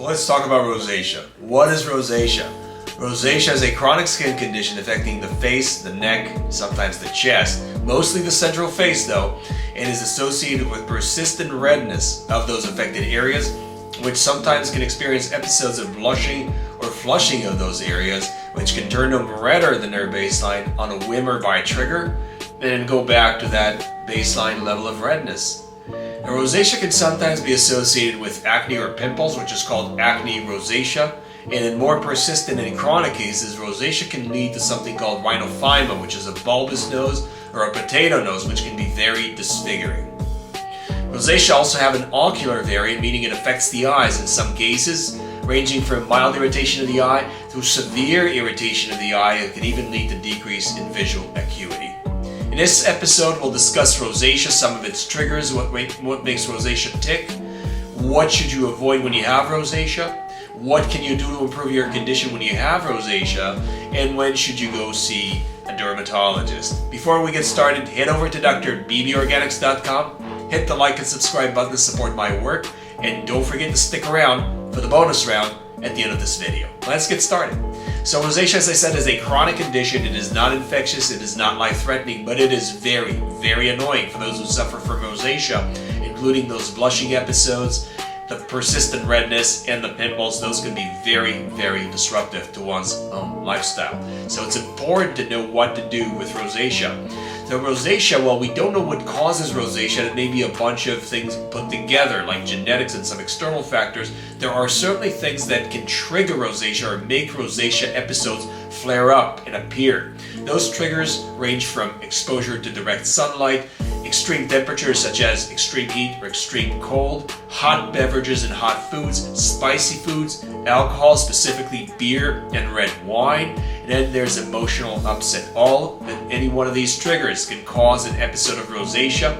Let's talk about rosacea. What is rosacea? Rosacea is a chronic skin condition affecting the face, the neck, sometimes the chest, mostly the central face though, and is associated with persistent redness of those affected areas, which sometimes can experience episodes of blushing or flushing of those areas, which can turn them redder than their baseline on a whim or by a trigger, and then go back to that baseline level of redness. Now, rosacea can sometimes be associated with acne or pimples, which is called acne rosacea, and in more persistent and chronic cases, rosacea can lead to something called rhinophyma, which is a bulbous nose or a potato nose, which can be very disfiguring. Rosacea also have an ocular variant, meaning it affects the eyes in some cases, ranging from mild irritation of the eye to severe irritation of the eye. It can even lead to decrease in visual acuity. In this episode, we'll discuss rosacea, some of its triggers, what makes rosacea tick, what should you avoid when you have rosacea, what can you do to improve your condition when you have rosacea, and when should you go see a dermatologist. Before we get started, head over to drbborganics.com, hit the like and subscribe button to support my work, and don't forget to stick around for the bonus round at the end of this video. Let's get started. So rosacea, as I said, is a chronic condition. It is not infectious, it is not life-threatening, but it is very, very annoying for those who suffer from rosacea, including those blushing episodes, the persistent redness, and the pimples. Those can be very, very disruptive to one's lifestyle. So it's important to know what to do with rosacea. So rosacea, well, we don't know what causes rosacea. It may be a bunch of things put together, like genetics and some external factors. There are certainly things that can trigger rosacea or make rosacea episodes flare up and appear. Those triggers range from exposure to direct sunlight, extreme temperatures such as extreme heat or extreme cold, hot beverages and hot foods, spicy foods, alcohol, specifically beer and red wine, and then there's emotional upset. Any one of these triggers can cause an episode of rosacea,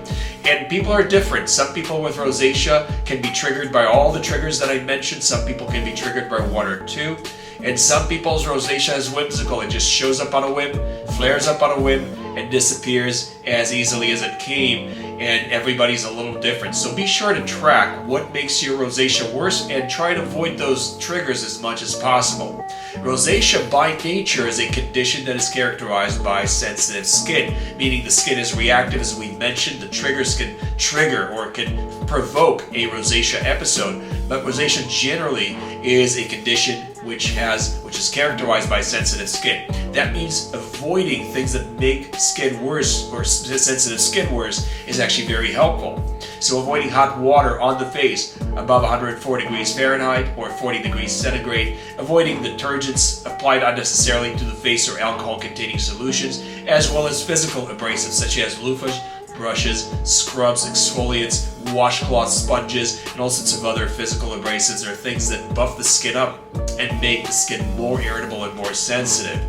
and people are different. Some people with rosacea can be triggered by all the triggers that I mentioned. Some people can be triggered by one or two, and some people's rosacea is whimsical. It just shows up on a whim, flares up on a whim, and disappears as easily as it came, and everybody's a little different. So be sure to track what makes your rosacea worse and try to avoid those triggers as much as possible. Rosacea by nature is a condition that is characterized by sensitive skin, meaning the skin is reactive. As we mentioned, the triggers can trigger or can provoke a rosacea episode, but rosacea generally is a condition which is characterized by sensitive skin. That means avoiding things that make skin worse or sensitive skin worse is actually very helpful. So avoiding hot water on the face above 104 degrees Fahrenheit or 40 degrees centigrade, avoiding detergents applied unnecessarily to the face or alcohol-containing solutions, as well as physical abrasives such as loofahs, brushes, scrubs, exfoliants, washcloths, sponges, and all sorts of other physical abrasives are things that buff the skin up and make the skin more irritable and more sensitive.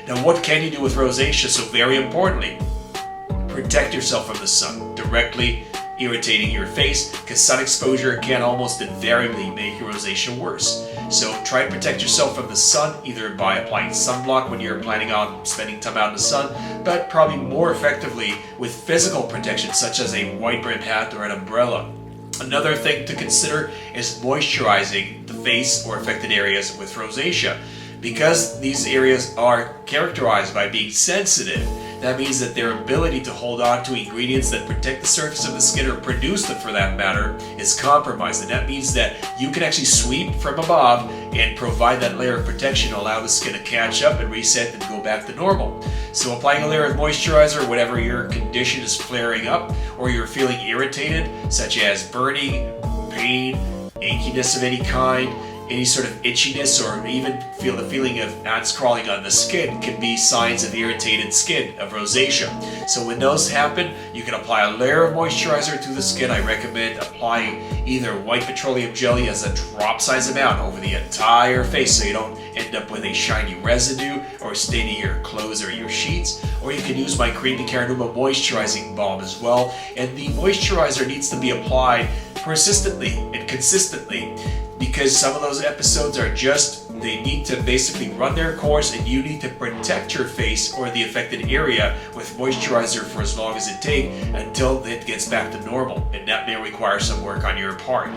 Now, what can you do with rosacea? So very importantly, protect yourself from the sun directly irritating your face, because sun exposure can almost invariably make your rosacea worse. So try and protect yourself from the sun, either by applying sunblock when you're planning on spending time out in the sun, but probably more effectively with physical protection such as a white brim hat or an umbrella. Another thing to consider is moisturizing the face or affected areas with rosacea. Because these areas are characterized by being sensitive, that means that their ability to hold on to ingredients that protect the surface of the skin or produce them for that matter is compromised. And that means that you can actually sweep from above and provide that layer of protection to allow the skin to catch up and reset and go back to normal. So applying a layer of moisturizer whenever your condition is flaring up or you're feeling irritated, such as burning, pain, achiness of any kind, any sort of itchiness, or even feel the feeling of ants crawling on the skin can be signs of irritated skin, of rosacea. So when those happen, you can apply a layer of moisturizer to the skin. I recommend applying either white petroleum jelly as a drop size amount over the entire face so you don't end up with a shiny residue or staining your clothes or your sheets. Or you can use my Creamy Carnauba moisturizing balm as well. And the moisturizer needs to be applied persistently and consistently, because some of those episodes are just They need to basically run their course, and you need to protect your face or the affected area with moisturizer for as long as it takes until it gets back to normal, and that may require some work on your part.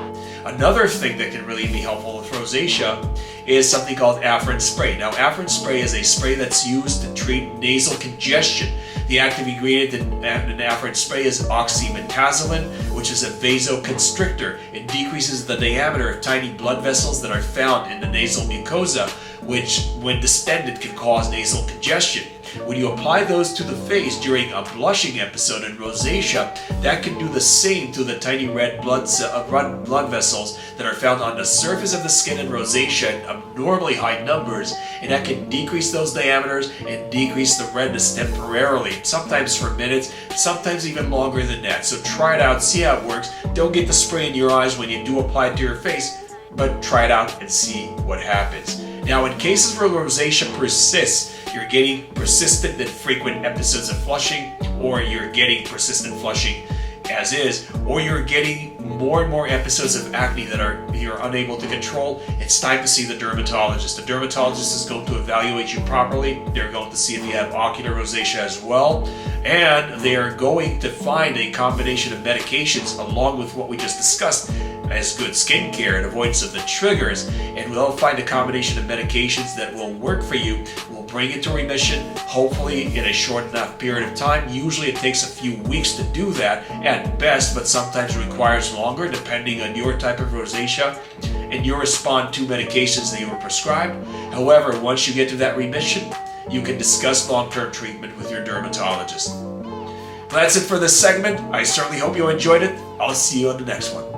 Another thing that can really be helpful with rosacea is something called Afrin spray. Now, Afrin spray is a spray that's used to treat nasal congestion. The active ingredient in Afrin spray is oxymetazoline, which is a vasoconstrictor. It decreases the diameter of tiny blood vessels that are found in the nasal mucosa, which, when distended, can cause nasal congestion. When you apply those to the face during a blushing episode in rosacea, that can do the same to the tiny red blood vessels that are found on the surface of the skin in rosacea in abnormally high numbers, and that can decrease those diameters and decrease the redness temporarily, sometimes for minutes, sometimes even longer than that. So try it out, see how it works. Don't get the spray in your eyes when you do apply it to your face, but try it out and see what happens. Now, in cases where rosacea persists, you're getting persistent and frequent episodes of flushing, or you're getting persistent flushing as is, or you're getting more and more episodes of acne that you're unable to control, it's time to see the dermatologist. The dermatologist is going to evaluate you properly. They're going to see if you have ocular rosacea as well, and they are going to find a combination of medications along with what we just discussed as good skincare and avoidance of the triggers, and they'll find a combination of medications that will work for you, will bring it to remission, hopefully in a short enough period of time. Usually it takes a few weeks to do that at best, but sometimes requires longer depending on your type of rosacea and your response to medications that you were prescribed. However, once you get to that remission, you can discuss long-term treatment with your dermatologist. That's it for this segment. I certainly hope you enjoyed it. I'll see you on the next one.